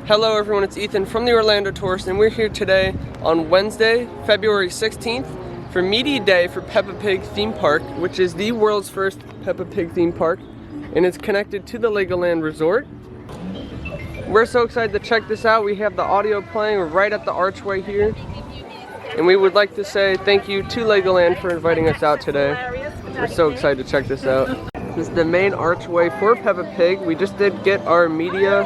Hello everyone, it's Ethan from the Orlando Tourist, and we're here today on Wednesday, February 16th for Media Day for Peppa Pig theme park, which is the world's first Peppa Pig theme park, and it's connected to the Legoland resort. We're so excited to check this out. We have the audio playing right at the archway here, and we would like to say thank you to Legoland for inviting us out today. We're so excited to check this out. This is the main archway for Peppa Pig. We just did get our media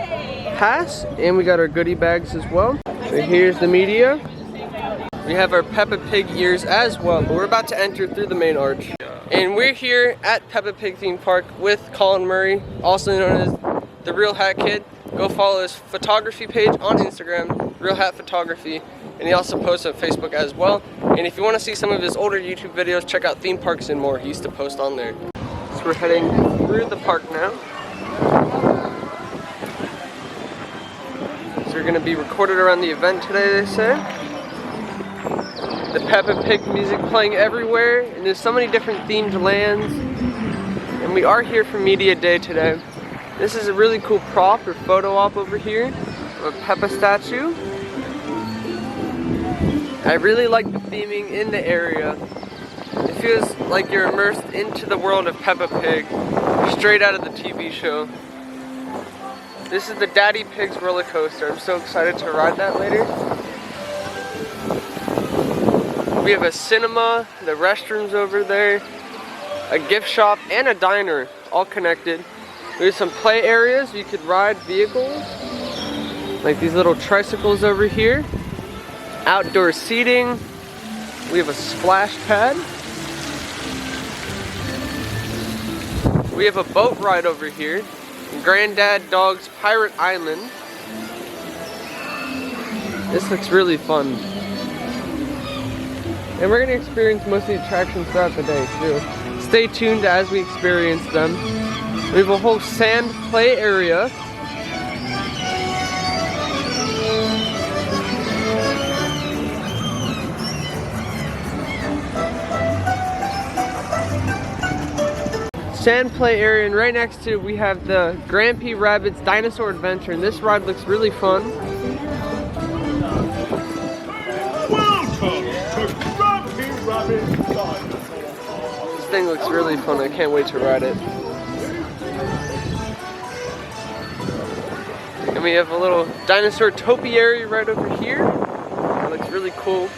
pass and we got our goodie bags as well. So here's the media. We have our Peppa Pig ears as well, but we're about to enter through the main arch. And we're here at Peppa Pig theme park with Colin Murray, also known as the Real Hat Kid. Go follow his photography page on Instagram, Real Hat Photography, and he also posts on Facebook as well. And if you want to see some of his older YouTube videos, check out Theme Parks and More. He used to post on there. So we're heading through the park now. So we're going to be recorded around the event today, they say. The Peppa Pig music playing everywhere, and there's so many different themed lands. And we are here for Media Day today. This is a really cool prop or photo op over here of a Peppa statue. I really like the theming in the area. It feels like you're immersed into the world of Peppa Pig, straight out of the TV show. This is the Daddy Pig's roller coaster. I'm so excited to ride that later. We have a cinema, the restrooms over there, a gift shop, and a diner, all connected. There's some play areas. You could ride vehicles, like these little tricycles over here. Outdoor seating. We have a splash pad. We have a boat ride over here. Granddad Dog's Pirate Island. This looks really fun. And we're going to experience most of the attractions throughout the day too. Stay tuned as we experience them. We have a whole sand play area. Sand play area, and right next to it we have the Grampy Rabbit's Dinosaur Adventure, and this ride looks really fun. Welcome to Grampy Rabbit's Dinosaur. This thing looks really fun. I can't wait to ride it. And we have a little dinosaur topiary right over here. That looks really cool.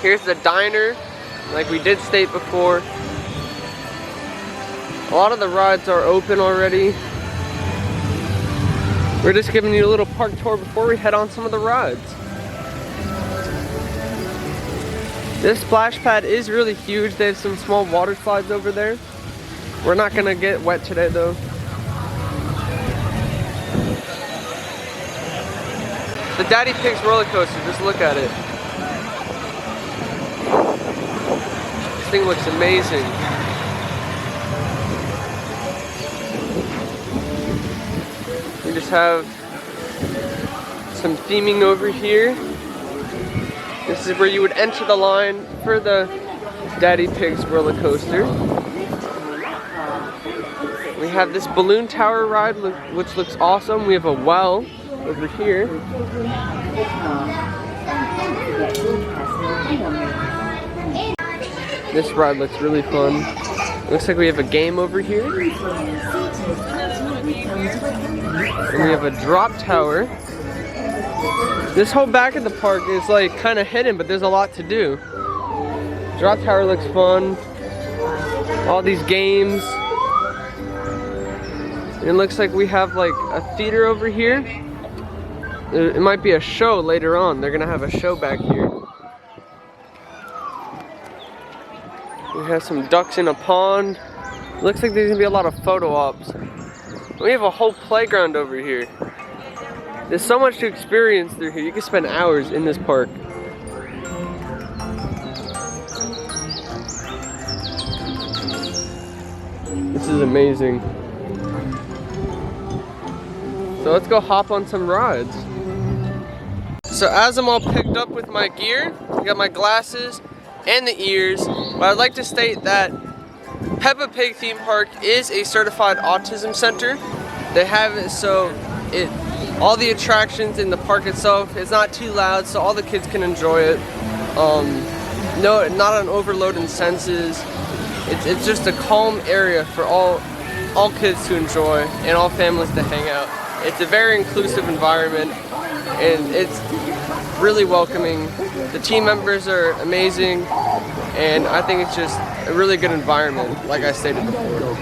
Here's the diner, like we did state before. A lot of the rides are open already. We're just giving you a little park tour before we head on some of the rides. This splash pad is really huge. They have some small water slides over there. We're not gonna get wet today though. The Daddy Pig's roller coaster, just look at it. This thing looks amazing. We just have some theming over here. This is where you would enter the line for the Daddy Pig's roller coaster. We have this balloon tower ride, which looks awesome. We have a well over here. This ride looks really fun. Looks like we have a game over here. And we have a drop tower. This whole back of the park is like kind of hidden, but there's a lot to do. Drop tower looks fun. All these games. And it looks like we have like a theater over here. It might be a show later on. They're gonna have a show back here. We have some ducks in a pond. Looks like there's gonna be a lot of photo ops. We have a whole playground over here. There's so much to experience through here. You can spend hours in this park. This is amazing. So let's go hop on some rides. So as I'm all picked up with my gear, I got my glasses and the ears, but I'd like to state that Peppa Pig theme park is a certified autism center. They have it so all the attractions in the park itself. It's not too loud, so all the kids can enjoy it. No, not an overload in senses. It's just a calm area for all kids to enjoy and all families to hang out. It's a very inclusive environment and it's really welcoming. The team members are amazing and I think it's just a really good environment, like I stated before.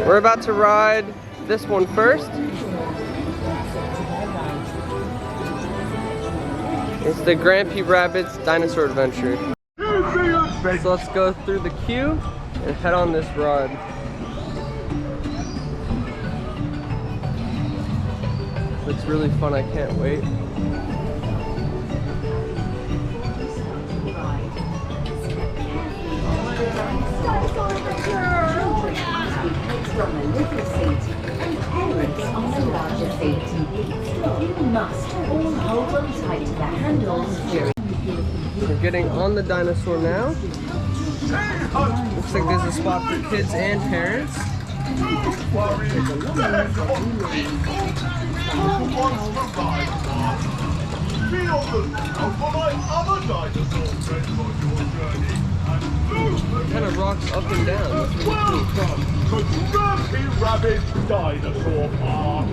We're about to ride this one first. It's the Grampy Rabbit's Dinosaur Adventure. So let's go through the queue and head on this ride. Looks really fun, I can't wait. From the little seat and parents on the larger seat. You must all hold on tight to the handles during. We're getting on the dinosaur now. Looks like there's a spot for kids and parents. It kind of rocks up and down. That's really cool. Welcome to Grampy Rabbit's Dinosaur Park.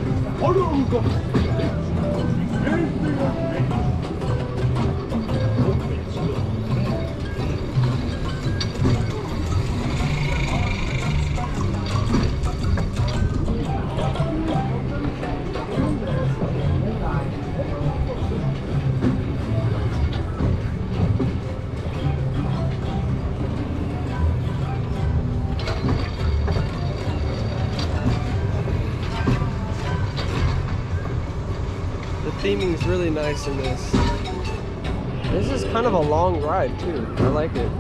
The theming is really nice in this. This is kind of a long ride too. I like it.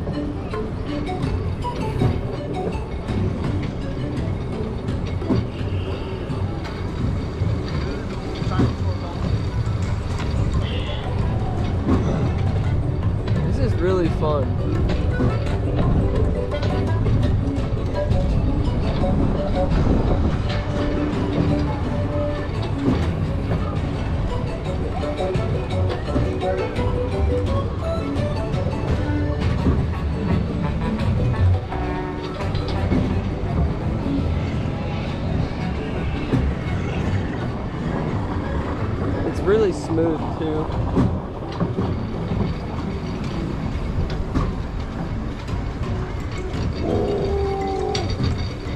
This is really fun. Really smooth too.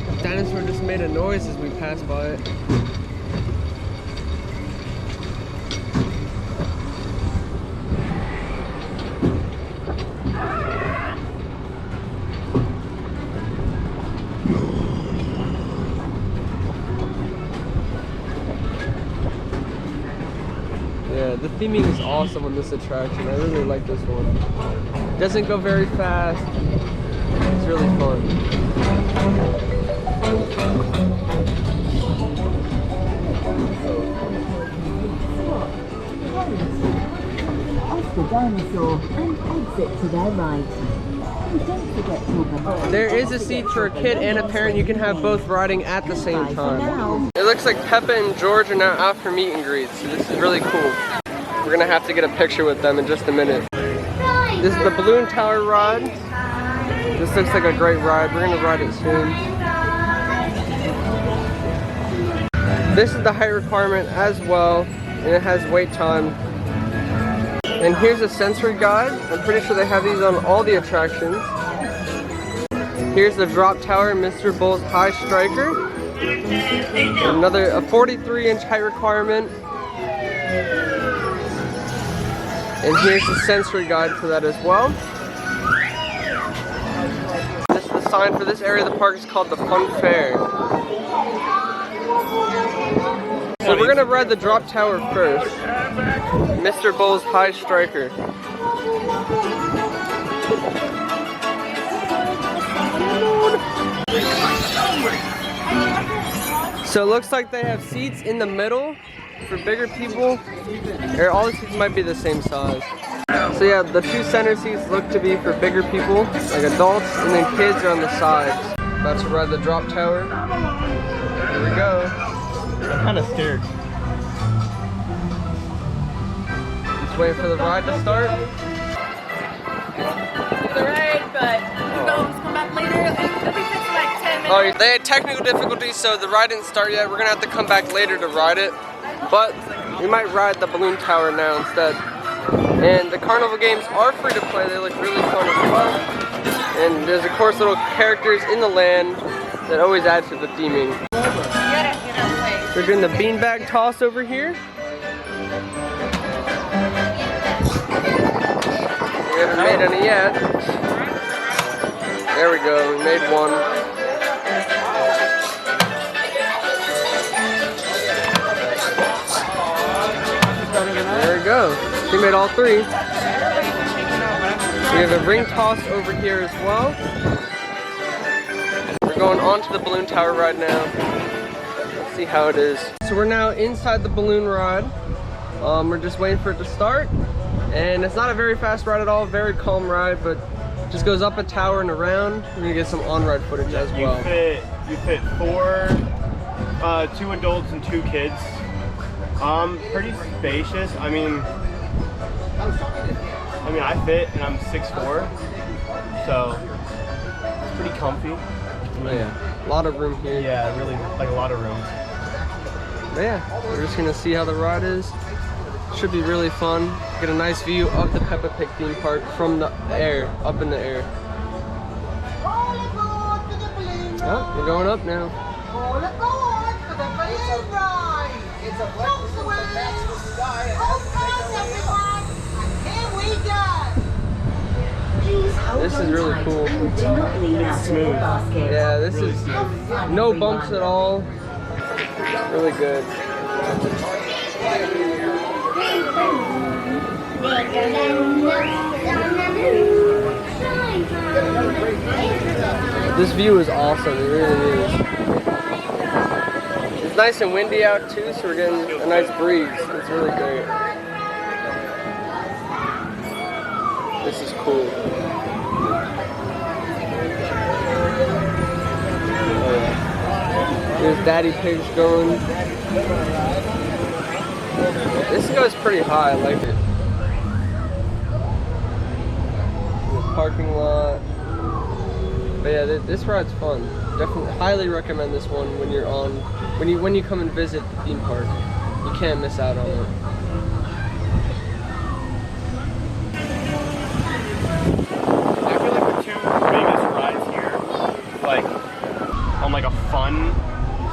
The dinosaur just made a noise as we passed by it. Yeah, the theming is awesome on this attraction. I really like this one. It doesn't go very fast. It's really fun. Off the dinosaur and exit to their right. Don't forget to There is a seat for a kid and a parent. You can have both riding at the same time. It looks like Peppa and George are now out for meet and greets, so this is really cool. We're gonna have to get a picture with them in just a minute. This is the balloon tower ride. This looks like a great ride. We're gonna ride it soon. This is the height requirement as well, and it has wait time. And here's a sensory guide. I'm pretty sure they have these on all the attractions. Here's the drop tower, Mr. Bull's High Striker. A 43-inch height requirement. And here's the sensory guide for that as well. This is the sign for this area of the park. Is called the Fun Fair. So we're gonna ride the drop tower first. Mr. Bull's High Striker. So it looks like they have seats in the middle for bigger people. Or all the seats might be the same size. So yeah, the two center seats look to be for bigger people, like adults, and then kids are on the sides. About to ride the drop tower. Here we go. I'm kind of scared. waiting for the ride to start. The ride, but you guys come back later. It'll be fixed in like 10 minutes. Oh, they had technical difficulties, so the ride didn't start yet. We're gonna have to come back later to ride it. But we might ride the balloon tower now instead. And the carnival games are free to play. They look really fun as well. And there's of course little characters in the land that always add to the theming. We're doing the beanbag toss over here. We haven't made any yet. There we go, we made one. There we go. We made all three. We have a ring toss over here as well. We're going on to the balloon tower ride now. Let's see how it is. So we're now inside the balloon ride. We're just waiting for it to start. And it's not a very fast ride at all, very calm ride, but just goes up a tower and around. We're gonna get some on-ride footage as well. You fit 4, 2 adults and 2 kids. Pretty spacious. I mean, I fit and I'm 6'4", so it's pretty comfy. Oh, yeah, a lot of room here. Yeah, really, like a lot of room. But yeah, we're just gonna see how the ride is. Should be really fun. Get a nice view of the Peppa Pig theme park from the air, up in the air. Oh, we're going up now. All aboard for the balloon ride! It's a blessing from the sky. Hold fast, everyone! And here we go! Please hold This is on really tight cool. and do not lean out of the basket. Yeah, this is no bumps at all. Really good. This view is awesome, it really is. It's nice and windy out too, so we're getting a nice breeze. It's really great. This is cool. Oh, yeah. There's Daddy Pig's going. This goes pretty high, I like it. The parking lot. But yeah, this ride's fun. Definitely, highly recommend this one when you're on, when you come and visit the theme park. You can't miss out on it. I feel like the 2 biggest rides here, like on like a fun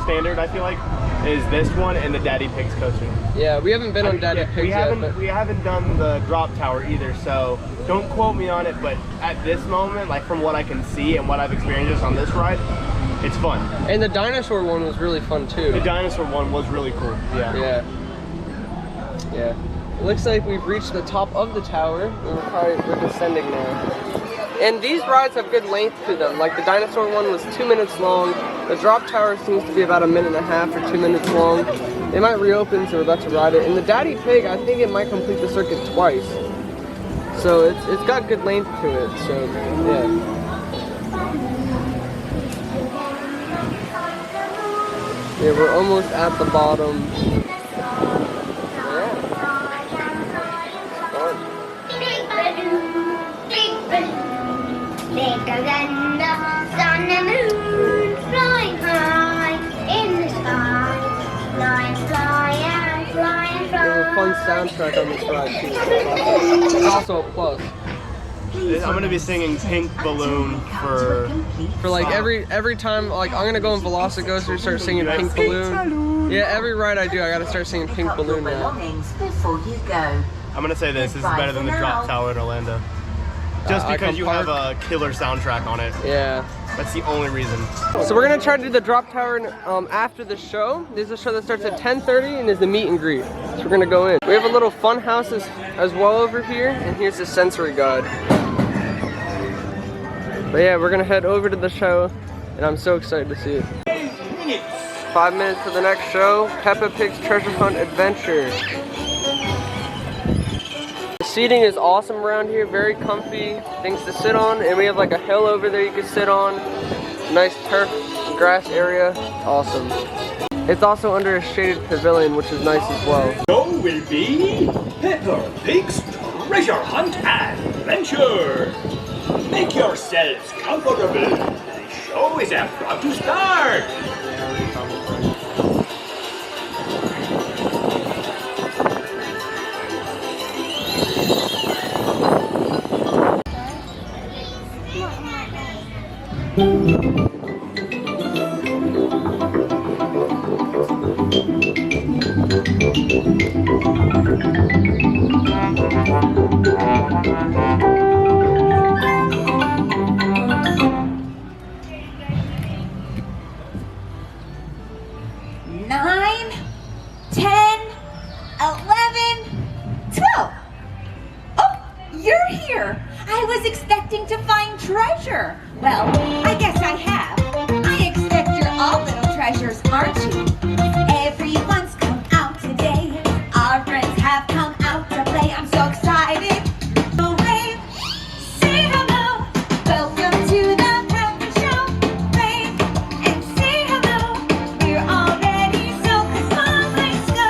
standard, I feel like, is this one and the Daddy Pig's coaster. Yeah, we haven't been on Daddy Pig's yet, but we haven't done the drop tower either, so don't quote me on it, but at this moment, like from what I can see and what I've experienced on this ride, it's fun. and the dinosaur one was really fun too. The dinosaur one was really cool. Yeah. Yeah. It looks like we've reached the top of the tower, and we're descending now. And these rides have good length to them. Like the dinosaur one was 2 minutes long. The drop tower seems to be about 1.5 minutes or 2 minutes long. It might reopen, so we're about to ride it. And the Daddy Pig, I think it might complete the circuit twice. So it's got good length to it. So yeah. Yeah, we're almost at the bottom. Bigger than the sun and moon, flying high in the sky. Fly and fly and fly and fly. There's a fun soundtrack on this ride too. It's also a plus. I'm gonna be singing Pink Balloon for like every time, like I'm gonna go in Velocicoaster, start singing Pink Balloon. Yeah, every ride I do, I gotta start singing Pink Balloon now. Before you go. I'm gonna say this is better than the drop tower in Orlando. Just because you have a killer soundtrack on it. Yeah. That's the only reason. So we're gonna try to do the drop tower after the show. There's a show that starts at 10:30 and is the meet and greet. So we're gonna go in. We have a little fun house as well over here, and here's the sensory guide. But yeah, we're gonna head over to the show, and I'm so excited to see it. 5 minutes to the next show, Peppa Pig's Treasure Hunt Adventure. The seating is awesome around here, very comfy, things to sit on, and we have like a hill over there you can sit on. Nice turf, grass area, awesome. It's also under a shaded pavilion, which is nice as well. So will be Peppa Pig's treasure hunt adventure. Make yourselves comfortable. The show is about to start. 9, 10, 11, 12. Oh, you're here. I was expecting to find treasure. Well, I guess I have. I expect you're all little treasures, aren't you? Everyone's come out today. Our friends have come out to play. I'm so excited. So wave, say hello. Welcome to the Peppa Show. Wave and say hello. We're all ready, so come on, let's go.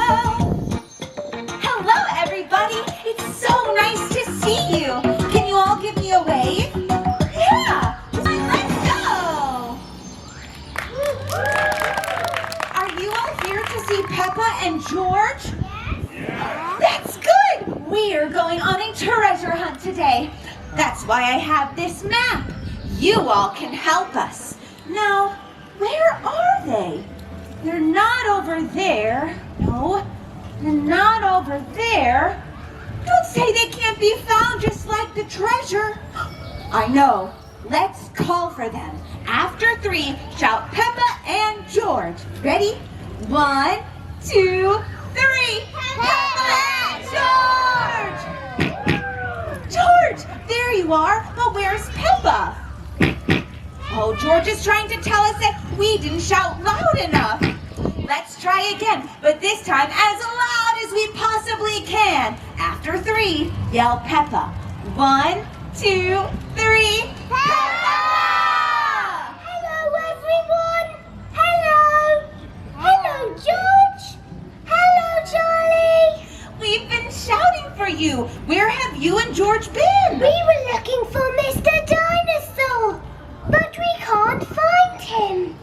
Hello, everybody. It's so nice to see you. Can you all give me a wave? Yeah. Let's go. Are you all here to see Peppa and George? That's good! We're going on a treasure hunt today. That's why I have this map. You all can help us. Now, where are they? They're not over there. No, they're not over there. Don't say they can't be found just like the treasure. I know. Let's call for them. After 3, shout Peppa and George. Ready? 1, 2, 3. Peppa and George! George, there you are. But where's Peppa? Oh, George is trying to tell us that we didn't shout loud enough. Let's try again, but this time as loud as we possibly can. After 3, yell Peppa. 1, 2, 3. Peppa! Hello, everyone. Hello. Hello, George. Hello, Charlie. We've been shouting for you. Where have you and George been? We were looking for Mr. Dinosaur, but we can't find him.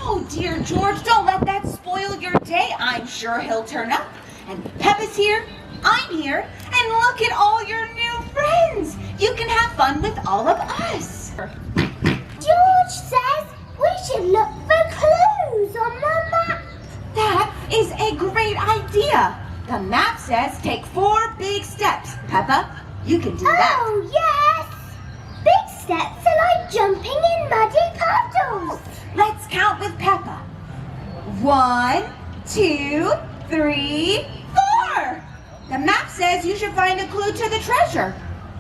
Oh dear, George, don't let that spoil your day. I'm sure he'll turn up. And Peppa's here, I'm here, and look at all your new friends. You can have fun with all of us. George says we should look for clues on the map. That is a great idea. The map says take 4 big steps. Peppa, you can do that. Oh, yes. Big steps are like jumping in muddy puddles. Let's count with Peppa. 1, 2, 3, 4. The map says you should find a clue to the treasure.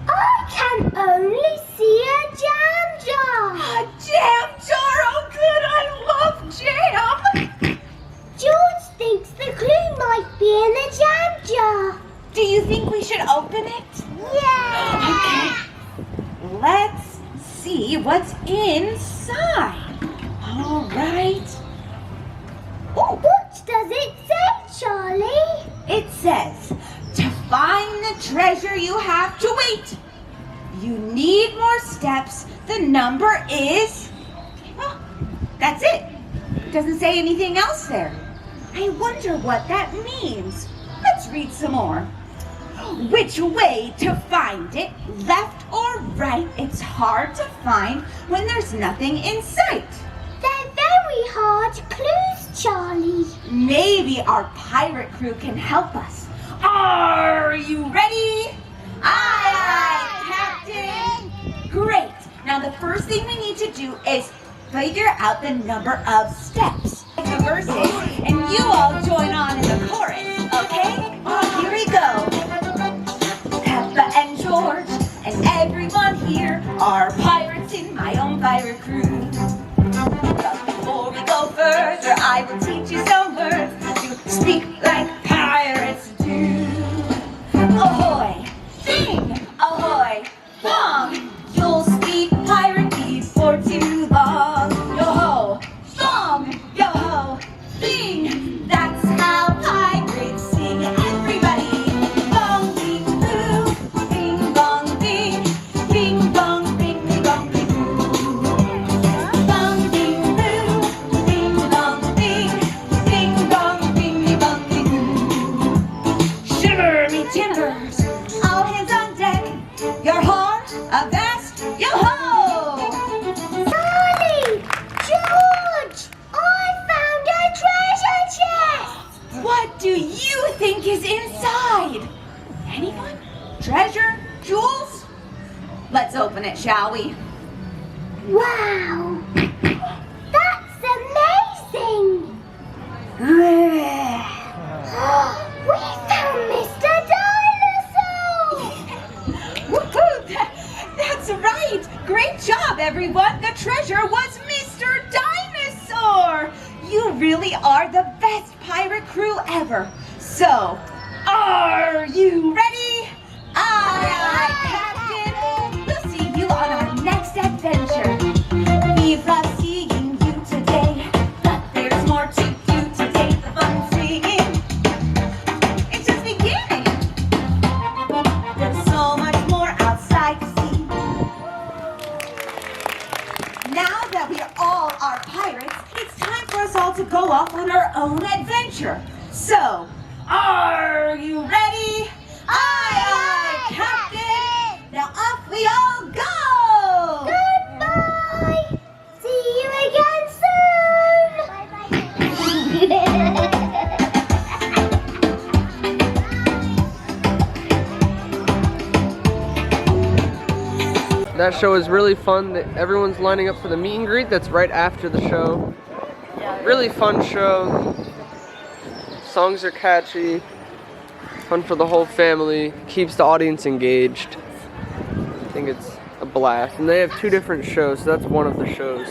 I can only see a jam jar. A jam jar! Oh good, I love jam! George thinks the clue might be in the jam jar. Do you think we should open it? Yeah. Okay. Let's see what's inside. All right. Oh, What does it say, Charlie? it says, to find the treasure you have to wait. You need more steps. The number is... Oh, that's it. Doesn't say anything else there. I wonder what that means. Let's read some more. Which way to find it, left or right? It's hard to find when there's nothing in sight. They're very hard clues, Charlie. Maybe our pirate crew can help us. Are you ready? Aye, Captain. Great. Now the first thing we need to do is figure out the number of steps. The verses, and you all join on in the chorus, okay? Here we go. Peppa and George and everyone here are pirates in my own pirate crew. But before we go further, I will teach you some words to speak like pirates do. Ahoy, sing, ahoy, song. You'll speak pirate before too long. Yo ho, song, is inside? Anyone? Treasure? Jewels? Let's open it, shall we? Wow! That's amazing! We found Mr. Dinosaur! Woohoo! That's right! Great job, everyone! The treasure was Mr. Dinosaur! You really are the best pirate crew ever. So, are you ready? Aye, Captain! We'll see you on our next adventure. We've loved seeing you today, but there's more to do today. The fun's beginning. It's just beginning. There's so much more outside to see. Now that we all are pirates, it's time for us all to go off on our own adventure. So, are you ready? Aye, Captain! Now off we all go! Goodbye! See you again soon! That show is really fun. Everyone's lining up for the meet and greet that's right after the show. Really fun show. Songs are catchy. Fun for the whole family. Keeps the audience engaged. I think it's a blast. And they have 2 different shows, so that's one of the shows.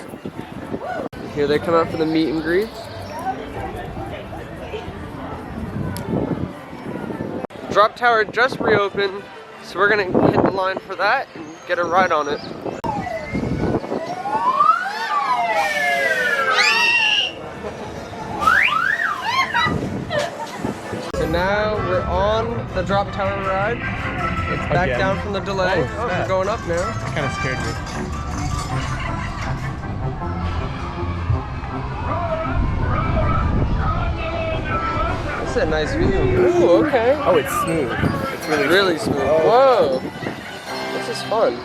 Here they come out for the meet and greets. Drop Tower just reopened, so we're gonna hit the line for that and get a ride on it. So now we're on the Drop Tower ride. It's back Again? down from the delay. Oh, we're going up now. Kind of scared me. That's a nice view. Ooh, okay. Oh, it's smooth. It's Really smooth. Whoa. This is fun.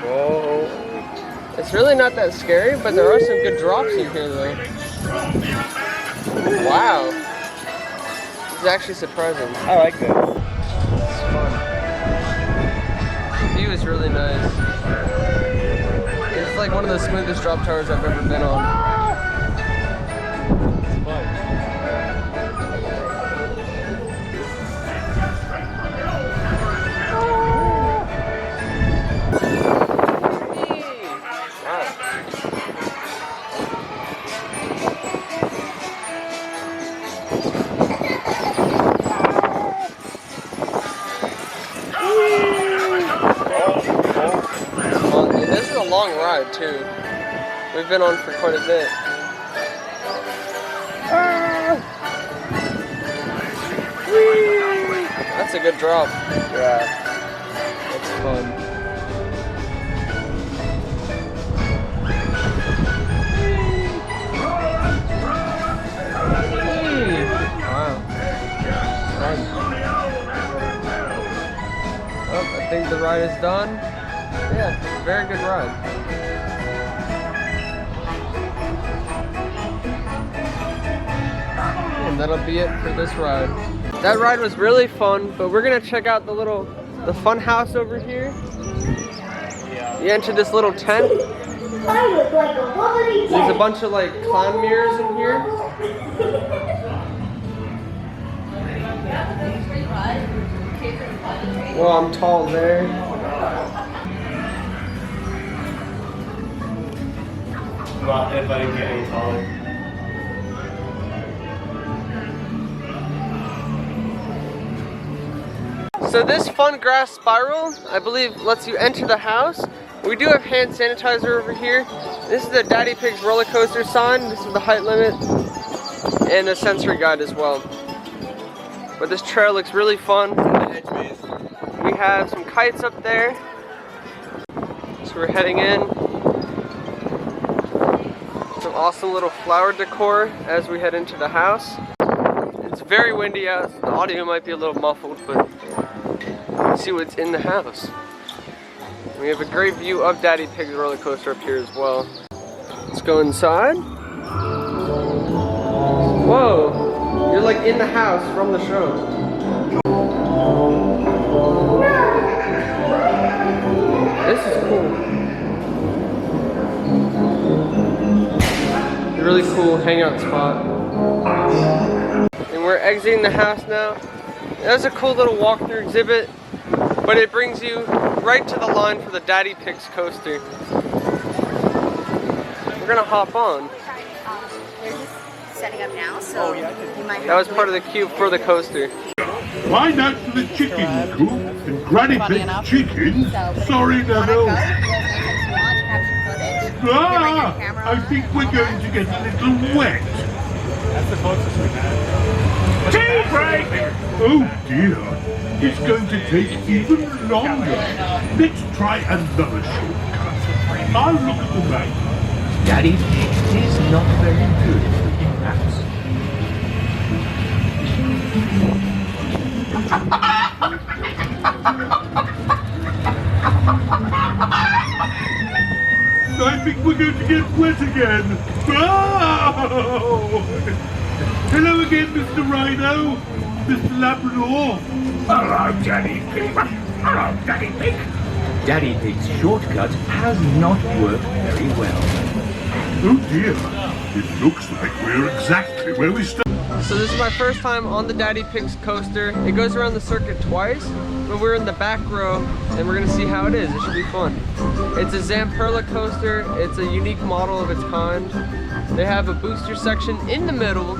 Whoa. It's really not that scary, but there are some good drops in here though. Wow. This is actually surprising. I like this. It's fun. The view is really nice. It's like one of the smoothest drop towers I've ever been on. It's fun. This is a long ride too. We've been on for quite a bit. That's a good drop. Yeah. That's fun. Wow. Fun. Oh, I think the ride is done. Yeah, very good ride. And that'll be it for this ride. That ride was really fun, but we're gonna check out the fun house over here. You enter this little tent. There's a bunch of like clown mirrors in here. Well, I'm tall there. Well, if I didn't get any taller. So this fun grass spiral, I believe, lets you enter the house. We do have hand sanitizer over here. This is the Daddy Pig's roller coaster sign. This is the height limit and a sensory guide as well. But this trail looks really fun. We have some kites up there. So we're heading in. Some awesome little flower decor as we head into the house. It's very windy out. The audio might be a little muffled, but let's see what's in the house. We have a great view of Daddy Pig's roller coaster up here as well. Let's go inside. Whoa. in the house from the show. This is cool. Really cool hangout spot. And we're exiting the house now. That's a cool little walkthrough exhibit, but it brings you right to the line for the Daddy Pigs coaster. We're gonna hop on. We're just setting up now, so you might have That was part of the queue for the coaster. Find out for the chicken coop and Granny Pig's chicken. Sorry, no. Ah, I think we're going to get a little wet. That's the closest we have. Tea break! Oh dear, it's going to take even longer. Let's try another shortcut. I'll look at the map. Daddy Pig is not very good at looking maps. I think we're going to get wet again. Oh! Hello again, Mr. Rhino. Mr. Labrador. Hello, Daddy Pig. Hello, Daddy Pig. Daddy Pig's shortcut has not worked very well. Oh dear, it looks like we're exactly where we started. So this is my first time on the Daddy Pigs coaster. It goes around the circuit twice, but we're in the back row and we're gonna see how it is. It should be fun. It's a Zamperla coaster. It's a unique model of its kind. They have a booster section in the middle.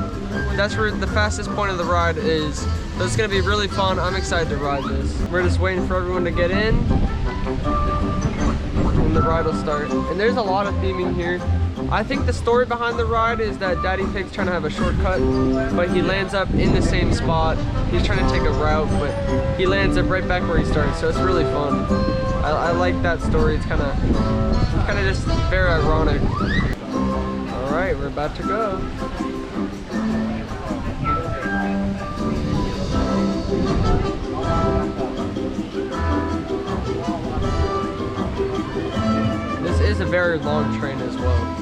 That's where the fastest point of the ride is. So it's gonna be really fun. I'm excited to ride this. We're just waiting for everyone to get in and the ride will start. And there's a lot of theming here. I think the story behind the ride is that Daddy Pig's trying to have a shortcut, but he lands up in the same spot. He's trying to take a route, but he lands up right back where he started, so it's really fun. I like that story. It's kind of just very ironic. All right, we're about to go. This is a very long train as well.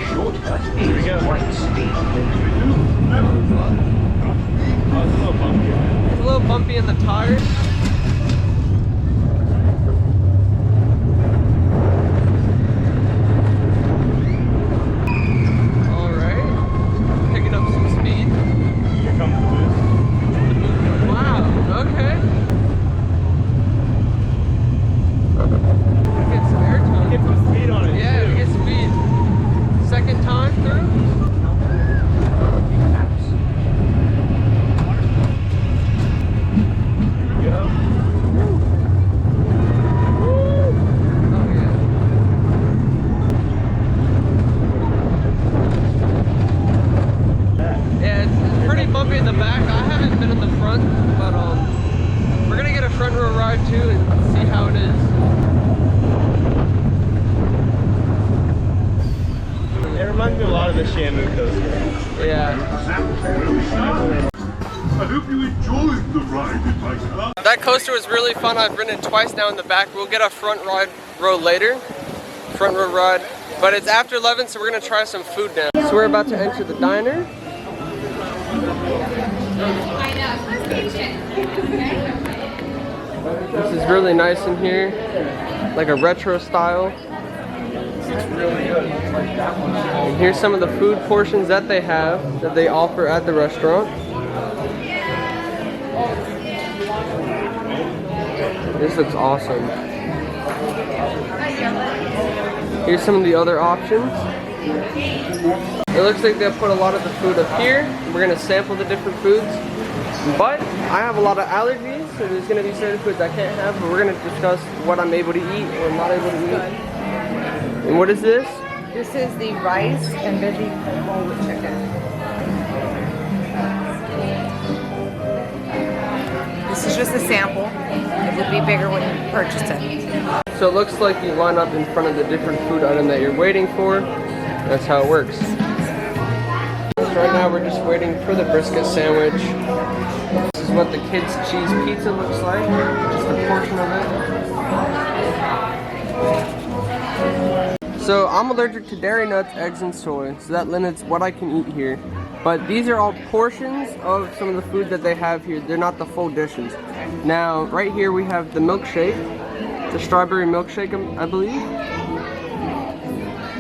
Shortcut is quite steep. It's a little bumpy in the tires. Alright. Picking up some speed. Here comes the boost. Wow, okay. Get some airtime. Get some speed on it. Yeah, too. we get speed. Second time through. Yeah, it's pretty bumpy in the back. I haven't been in the front, but we're gonna get a front row ride too and see how it is. It reminds me a lot of the Shamu coaster. Yeah. I hope you enjoyed the ride in my car. That coaster was really fun. I've ridden it twice now in the back. We'll get a front row later. Front row ride. But it's after 11, so we're gonna try some food now. So we're about to enter the diner. This is really nice in here. Like a retro style. And here's some of the food portions that they have, that they offer at the restaurant. This looks awesome. Here's some of the other options. It looks like they'll put a lot of the food up here. We're gonna sample the different foods. But I have a lot of allergies, so there's gonna be certain foods I can't have, but we're gonna discuss what I'm able to eat or not able to eat. And what is this? This is the rice and veggie bowl with chicken. This is just a sample. It would be bigger when you purchase it. So it looks like you line up in front of the different food item that you're waiting for. That's how it works. So right now we're just waiting for the brisket sandwich. This is what the kids' cheese pizza looks like. Just a portion of it. So So I'm allergic to dairy, nuts, eggs, and soy, so that limits what I can eat here. But these are all portions of some of the food that they have here. They're not the full dishes. Now, right here we have the milkshake, the strawberry milkshake, I believe.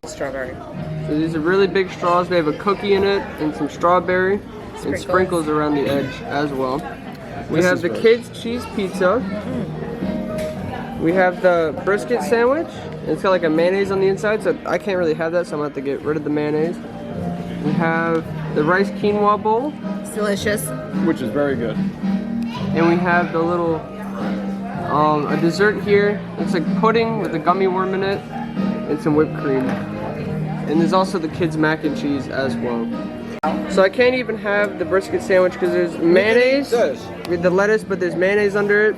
Strawberry. So these are really big straws. They have a cookie in it and some strawberry and sprinkles around the edge as well. We have the kids' cheese pizza. We have the brisket sandwich. It's got like a mayonnaise on the inside, so I can't really have that, so I'm gonna have to get rid of the mayonnaise. We have the rice quinoa bowl. It's delicious. Which is very good. And we have the little, a dessert here. It's like pudding with a gummy worm in it and some whipped cream. And there's also the kids' mac and cheese as well. So I can't even have the brisket sandwich because there's mayonnaise with the lettuce, but there's mayonnaise under it.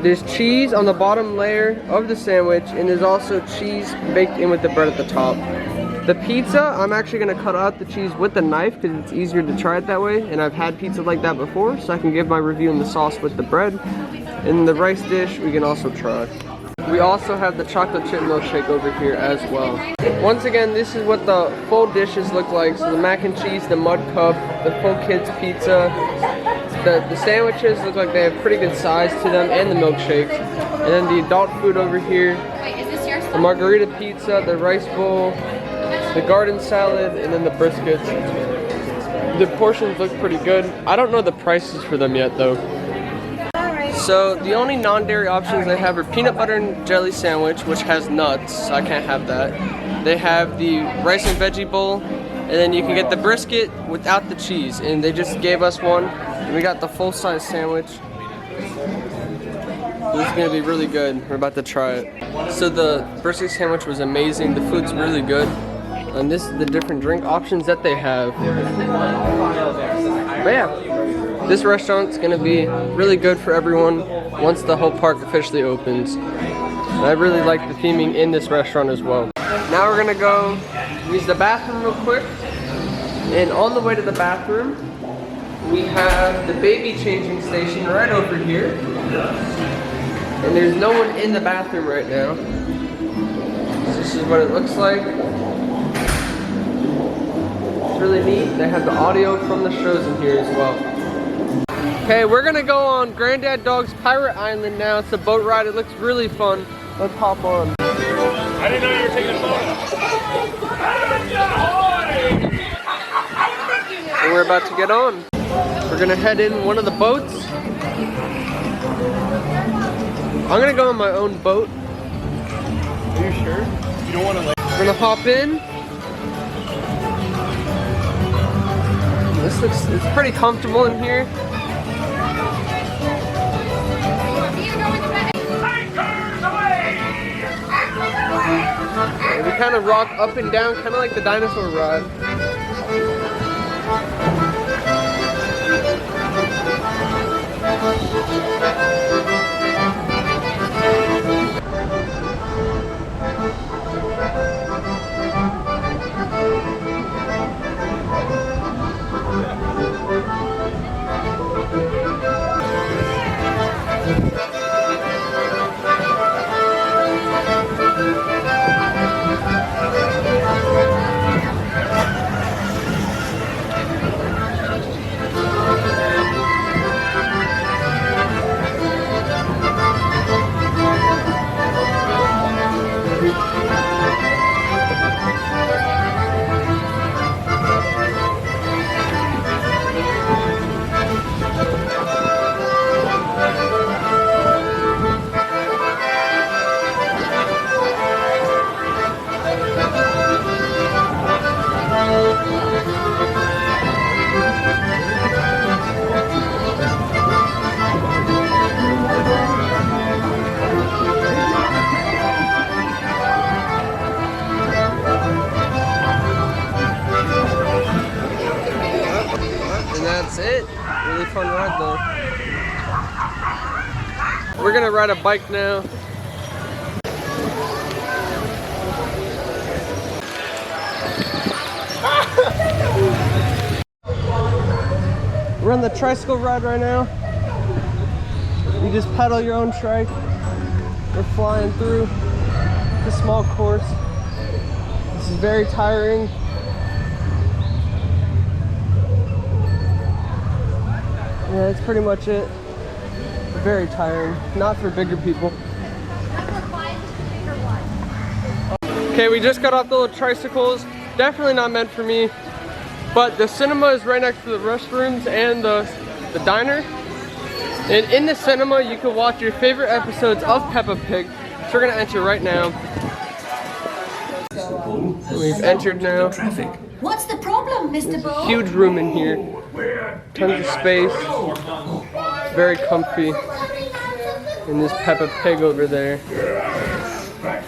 There's cheese on the bottom layer of the sandwich, and there's also cheese baked in with the bread at the top. The pizza, I'm actually gonna cut out the cheese with the knife because it's easier to try it that way, and I've had pizza like that before, so I can give my review in the sauce with the bread. And the rice dish, we can also try. We also have the chocolate chip milkshake over here as well. Once again, this is what the full dishes look like. So the mac and cheese, the mud cup, the full kids pizza. The sandwiches look like they have pretty good size to them, and the milkshakes. And then the adult food over here, the margarita pizza, the rice bowl, the garden salad, and then the briskets. The portions look pretty good. I don't know the prices for them yet though. So the only non-dairy options they have are peanut butter and jelly sandwich, which has nuts, so I can't have that. They have the rice and veggie bowl, and then you can get the brisket without the cheese, and they just gave us one. And we got the full-size sandwich. This is gonna be really good. We're about to try it. So the brisket sandwich was amazing. The food's really good. And this is the different drink options that they have. But yeah, this restaurant's gonna be really good for everyone once the whole park officially opens. And I really like the theming in this restaurant as well. Now we're gonna go use the bathroom real quick. And on the way to the bathroom, we have the baby changing station right over here. And there's no one in the bathroom right now. So this is what it looks like. It's really neat. They have the audio from the shows in here as well. Okay, we're gonna go on Granddad Dog's Pirate Island now. It's a boat ride. It looks really fun. Let's hop on. I didn't know you were taking a photo. And we're about to get on. We're gonna head in one of the boats. I'm gonna go on my own boat. Are you sure? You don't want to like... We're gonna hop in. It's pretty comfortable in here. And we kind of rock up and down, kind of like the dinosaur ride. That's it. Really fun ride though. We're gonna ride a bike now. We're on the tricycle ride right now. You just pedal your own trike. We're flying through. It's a small course. This is very tiring. Yeah, that's pretty much it. Very tiring. Not for bigger people. Okay, we just got off the little tricycles. Definitely not meant for me. But the cinema is right next to the restrooms and the diner. And in the cinema, you can watch your favorite episodes of Peppa Pig. So we're gonna enter right now. We've entered now. What's the problem, Mr. Bull? Huge room in here. Tons of space. It's very comfy. And there's Peppa Pig over there.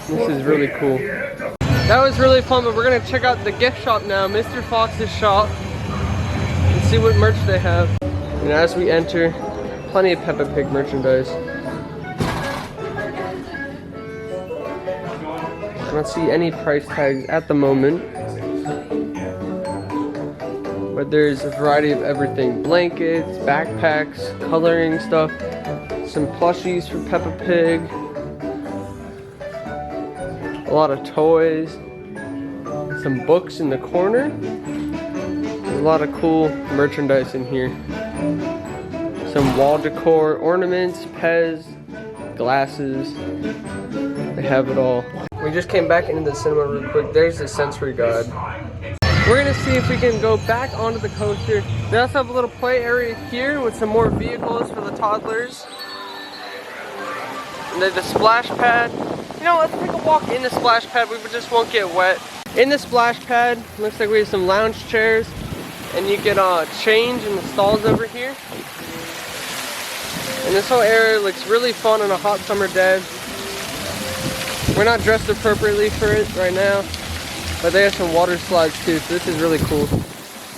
This is really cool. That was really fun, but we're gonna check out the gift shop now, Mr. Fox's shop, and see what merch they have. And as we enter, plenty of Peppa Pig merchandise. I don't see any price tags at the moment, but there's a variety of everything. Blankets, backpacks, coloring stuff, some plushies for Peppa Pig, a lot of toys, some books in the corner. There's a lot of cool merchandise in here. Some wall decor, ornaments, Pez, glasses. They have it all. We just came back into the cinema real quick. There's the sensory guide. We're gonna see if we can go back onto the coaster. They also have a little play area here with some more vehicles for the toddlers. And then the splash pad. You know, let's take a walk in the splash pad. We just won't get wet. In the splash pad, looks like we have some lounge chairs. And you can change in the stalls over here. And this whole area looks really fun on a hot summer day. We're not dressed appropriately for it right now, but they have some water slides too, so this is really cool.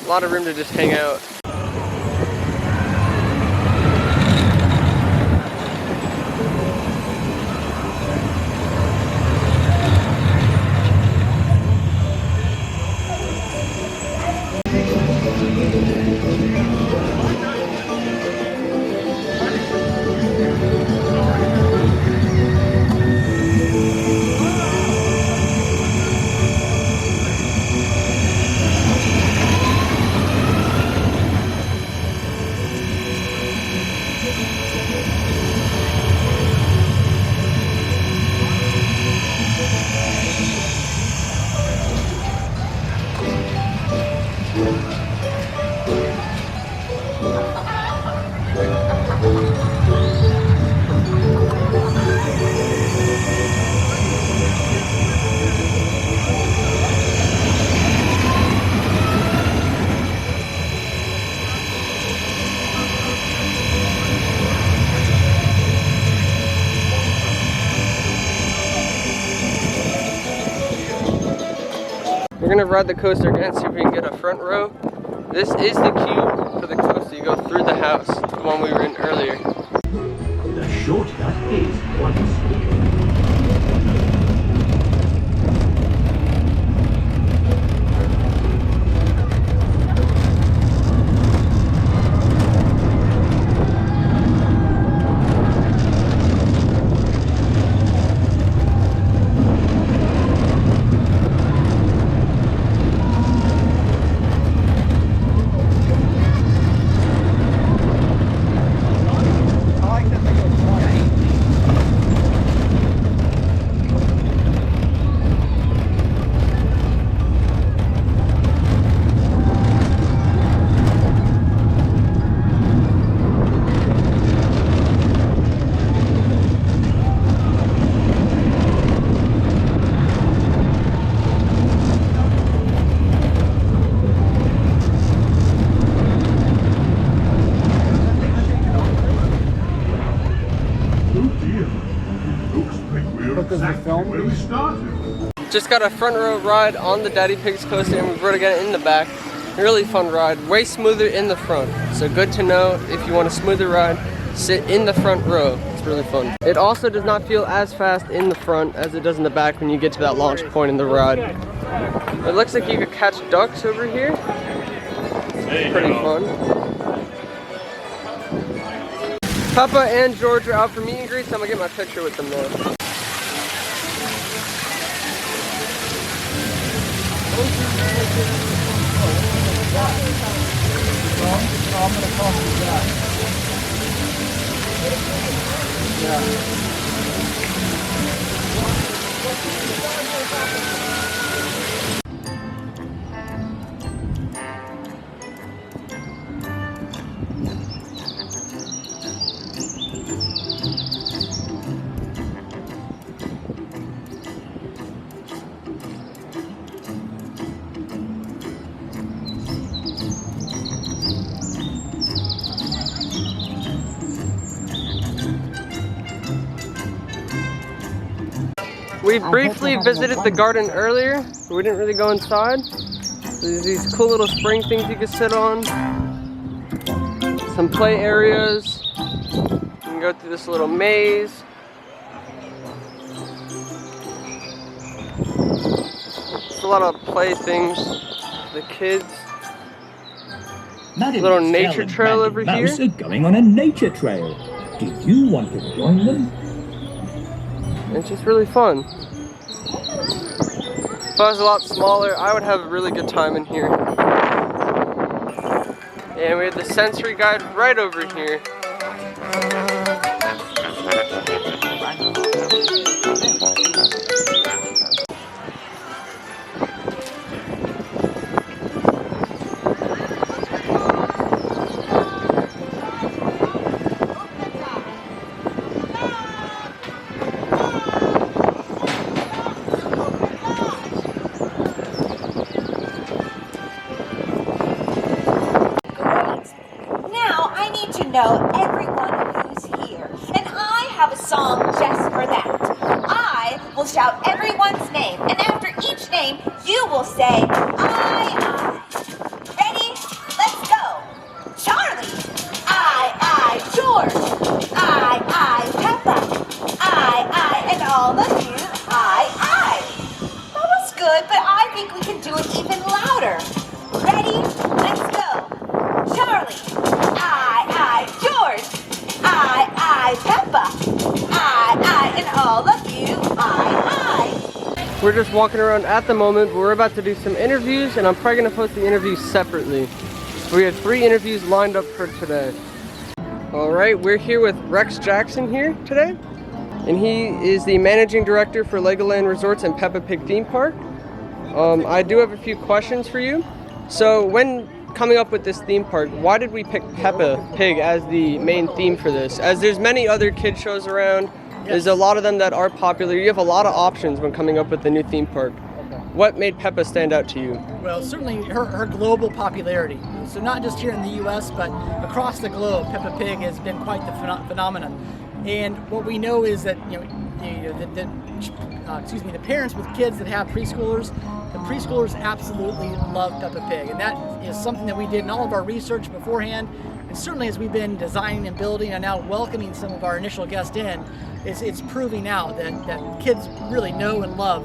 A lot of room to just hang out. We're gonna ride the coaster again, see if we can get a front row. This is the queue for the coaster. You go through the house, the one we were in earlier. The shortcut is once. Just got a front row ride on the Daddy Pigs coaster, and we've already got it in the back. Really fun ride, way smoother in the front. So good to know if you want a smoother ride, sit in the front row. It's really fun. It also does not feel as fast in the front as it does in the back when you get to that launch point in the ride. It looks like you could catch ducks over here. It's pretty fun. Papa and George are out for meet and greets, so I'm gonna get my picture with them now. We briefly visited the garden earlier, but we didn't really go inside. There's these cool little spring things you can sit on. Some play areas. You can go through this little maze. There's a lot of play things for the kids. Little nature trail over here. Mouse are going on a nature trail. Do you want to join them? It's just really fun. If I was a lot smaller, I would have a really good time in here. And we have the sensory guide right over here. Know everyone who's here, and I have a song just for that. I will shout everyone's name, and after each name, you will say, I. Ready? Let's go. Charlie. I. George. I. Peppa. I. And all of you, I. That was good, but I think we can do it even louder. Ready? Let's go. Charlie. George, I, Peppa, I, and all of you, I. We're just walking around at the moment, but we're about to do some interviews, and I'm probably going to post the interviews separately. We have 3 interviews lined up for today. Alright, we're here with Rex Jackson here today, and he is the Managing Director for Legoland Resorts and Peppa Pig Theme Park. I do have a few questions for you. So when coming up with this theme park, why did we pick Peppa Pig as the main theme for this? As there's many other kid shows around, there's a lot of them that are popular. You have a lot of options when coming up with the new theme park. What made Peppa stand out to you? Well, certainly her global popularity. So not just here in the U.S., but across the globe, Peppa Pig has been quite the phenomenon. And what we know is that the parents with kids that have preschoolers, the preschoolers absolutely love Peppa Pig, and that is something that we did in all of our research beforehand, and certainly as we've been designing and building and now welcoming some of our initial guests in, it's proving out that kids really know and love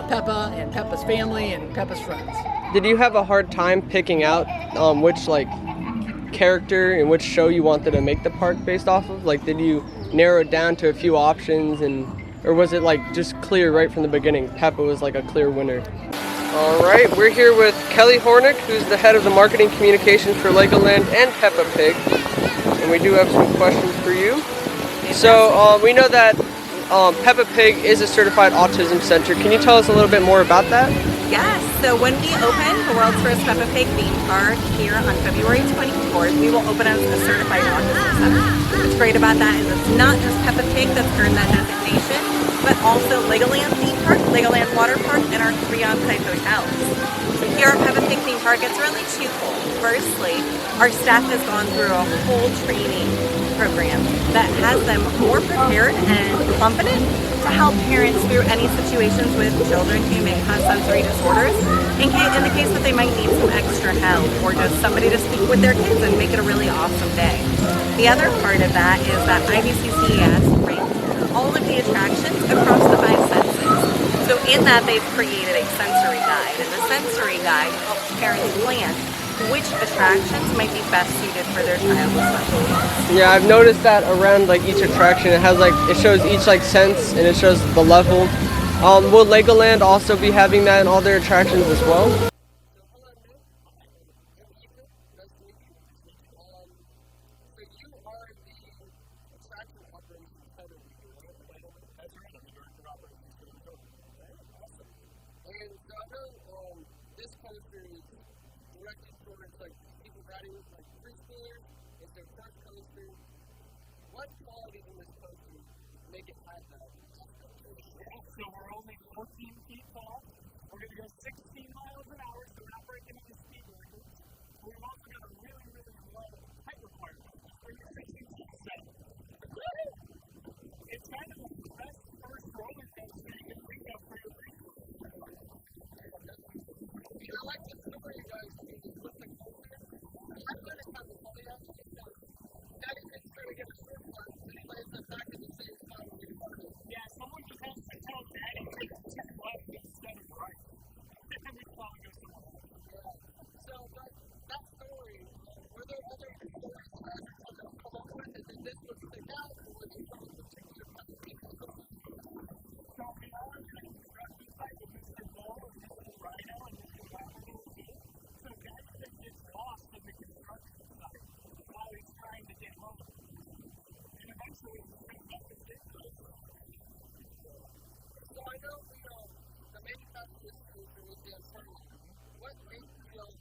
Peppa and Peppa's family and Peppa's friends. Did you have a hard time picking out which character and which show you wanted to make the park based off of? Did you narrow it down to a few options, or was it just clear right from the beginning? Peppa was a clear winner. Alright, we're here with Kelly Hornick, who's the head of the marketing communications for Legoland and Peppa Pig. And we do have some questions for you. So we know that Peppa Pig is a certified autism center. Can you tell us a little bit more about that? Yes, so when we open the world's first Peppa Pig theme park here on February 24th, we will open as a certified autism center. What's great about that is it's not just Peppa Pig that's earned that designation, but also Legoland theme park, Legoland water park, and our 3 on-site hotels. So here at Peppa Pig theme park, it's really twofold. Firstly, our staff has gone through a whole training program that has them more prepared and confident to help parents through any situations with children who may have sensory disorders, in the case that they might need some extra help or just somebody to speak with their kids and make it a really awesome day. The other part of that is that IBCCES ranks all of the attractions across the 5 senses. So in that, they've created a sensory guide, and the sensory guide helps parents plan which attractions might be best suited for their child with special needs. Yeah, I've noticed that around each attraction, it has it shows each sense, and it shows the level. Will Legoland also be having that in all their attractions as well? coaster is directed towards like people riding with like preschoolers. It's their first coaster. What qualities in this coaster make it high value? So we're only 14 feet tall. We're going to go 16 miles an hour, so we're not breaking any speed records. We've also got a really, really low height requirement. We're going to 16 feet. It's kind of the best first roller coaster you can think of for your preschool. I like the story you guys do with the coaster. I've noticed how the funny actually is that it's trying to get a short one, and he lands up back at the same time. Yeah, someone just has to tell Daddy to turn left instead of right. And we probably go somewhere else. Yeah. So that story, were there other stories that you guys have come up with? Did this one stick out, or was it from a particular Peppa Pig episode? So we are in the construction site with Mr. Bull and Mr. Rhino and Mr. Waffle. So Daddy Pig gets lost in the construction site while he's trying to get home. And eventually it's going to get the kids. So I know the manufacturer of this coaster was Dan Turner. What made us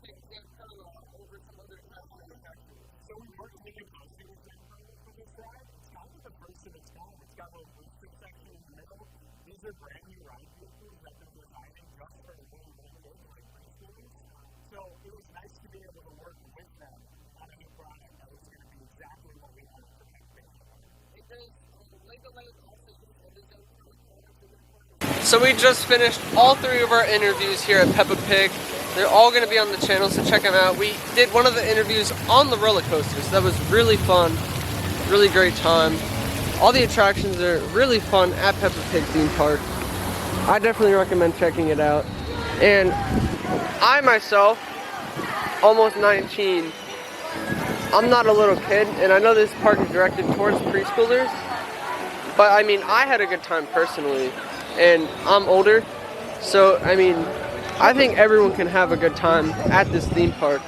think Dan Turner over some other types of manufacturers? So we worked really closely with Dan Turner for this ride. It's kind of the first of its kind. It's got a little booster section in the middle. These are brand new ride vehicles that they're designing just for little kids like preschoolers. So it was nice to be able to work with them on a new product that was going to be exactly what we had for Peppa Pig. Legoland also So we just finished all 3 of our interviews here at Peppa Pig. They're all going to be on the channel, so check them out. We did one of the interviews on the roller coaster, so that was really fun, really great time. All the attractions are really fun at Peppa Pig theme park. I definitely recommend checking it out. And I myself, almost 19, I'm not a little kid, and I know this park is directed towards preschoolers, but I mean, I had a good time personally. And I'm older, so I mean, I think everyone can have a good time at this theme park.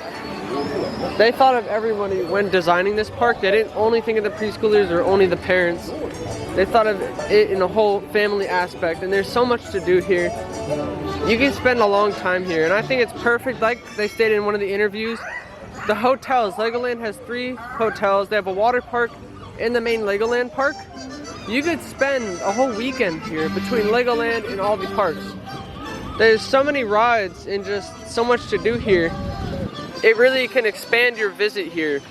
They thought of everybody when designing this park. They didn't only think of the preschoolers or only the parents. They thought of it in a whole family aspect, and there's so much to do here. You can spend a long time here, and I think it's perfect. Like they stated in one of the interviews, the hotels, Legoland has 3 hotels. They have a water park in the main Legoland park. You could spend a whole weekend here between Legoland and all the parks. There's so many rides and just so much to do here. It really can expand your visit here.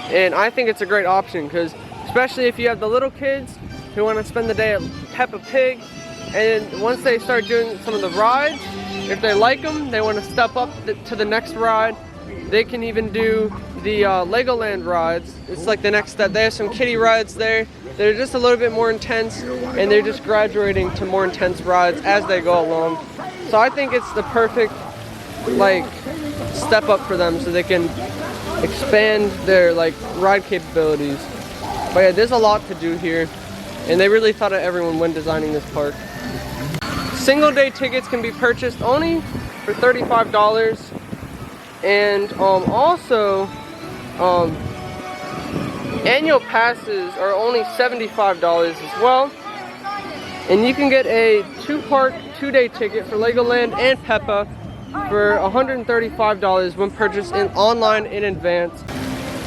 And I think it's a great option because especially if you have the little kids who want to spend the day at Peppa Pig, and once they start doing some of the rides, if they like them, they want to step up to the next ride. They can even do the Legoland rides. It's like the next step. They have some kiddie rides there. They're just a little bit more intense, and they're just graduating to more intense rides as they go along. So I think it's the perfect like step up for them so they can expand their like ride capabilities. But yeah, there's a lot to do here, and they really thought of everyone when designing this park. Single day tickets can be purchased only for $35. And also, annual passes are only $75 as well. And you can get a 2-park, 2-day ticket for Legoland and Peppa for $135 when purchased online in advance.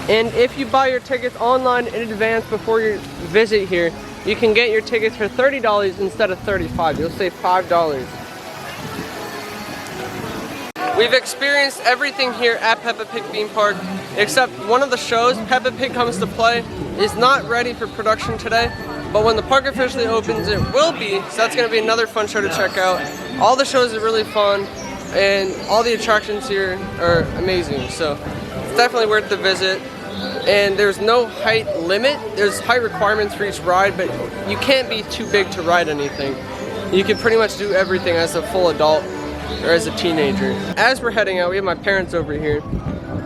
And if you buy your tickets online in advance before your visit here, you can get your tickets for $30 instead of $35. You'll save $5. We've experienced everything here at Peppa Pig theme park, except one of the shows, Peppa Pig Comes to Play, is not ready for production today. But when the park officially opens, it will be. So that's going to be another fun show to check out. All the shows are really fun, and all the attractions here are amazing. So it's definitely worth the visit. And there's no height limit. There's height requirements for each ride, but you can't be too big to ride anything. You can pretty much do everything as a full adult or as a teenager. As we're heading out, we have my parents over here.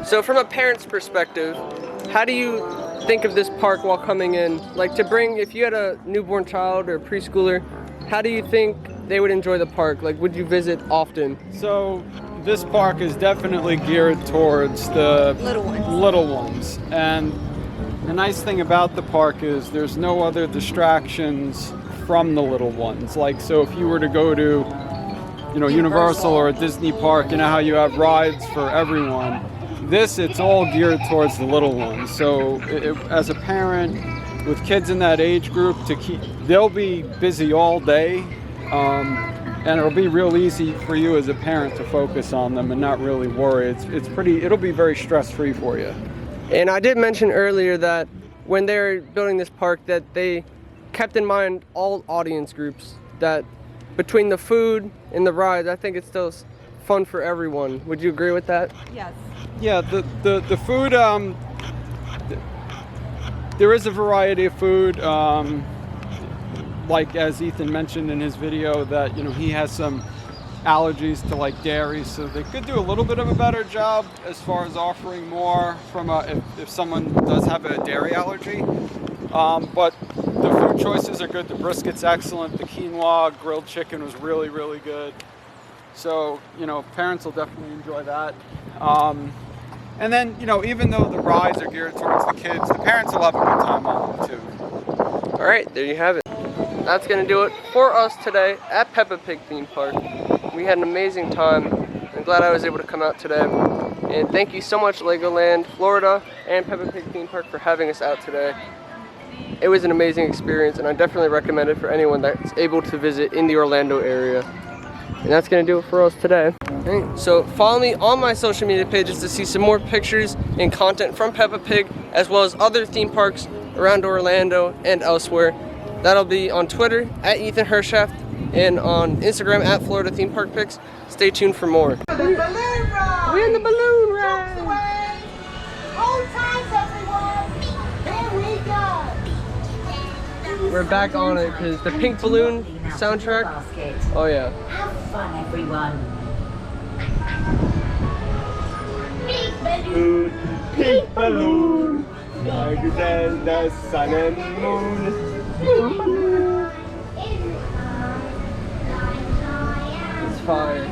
So from a parent's perspective, how do you think of this park while coming in? Like to bring, if you had a newborn child or a preschooler, how do you think they would enjoy the park? Like, would you visit often? So this park is definitely geared towards the little ones. And the nice thing about the park is there's no other distractions from the little ones. Like, so if you were to go to you know, Universal or a Disney park, you know how you have rides for everyone. This, it's all geared towards the little ones. So as a parent with kids in that age group, they'll be busy all day, and it'll be real easy for you as a parent to focus on them and not really worry. It'll be very stress-free for you. And I did mention earlier that when they're building this park that they kept in mind all audience groups, that between the food and the rides, I think it's still fun for everyone. Would you agree with that? Yes. Yeah, the food, there is a variety of food, like as Ethan mentioned in his video, that, you know, he has some allergies to like dairy, so they could do a little bit of a better job as far as offering more from if someone does have a dairy allergy. But the food choices are good. The brisket's excellent. The quinoa grilled chicken was really, really good. So, you know, parents will definitely enjoy that. And then, you know, even though the rides are geared towards the kids, the parents will have a good time on them too. All right, there you have it. That's gonna do it for us today at Peppa Pig theme park. We had an amazing time. I'm glad I was able to come out today. And thank you so much, Legoland, Florida, and Peppa Pig theme park for having us out today. It was an amazing experience, and I definitely recommend it for anyone that's able to visit in the Orlando area. And that's gonna do it for us today. Okay, so follow me on my social media pages to see some more pictures and content from Peppa Pig, as well as other theme parks around Orlando and elsewhere. That'll be on Twitter at Ethan Hershaft and on Instagram at Florida Theme Park Pics. Stay tuned for more. The balloon ride! We're in the balloon ride! Jumps away! Hold tight, everyone! Here we go! We're back on it because the Pink Balloon soundtrack. Oh yeah. Have fun, everyone. Pink balloon, like the sun and moon. It's fire.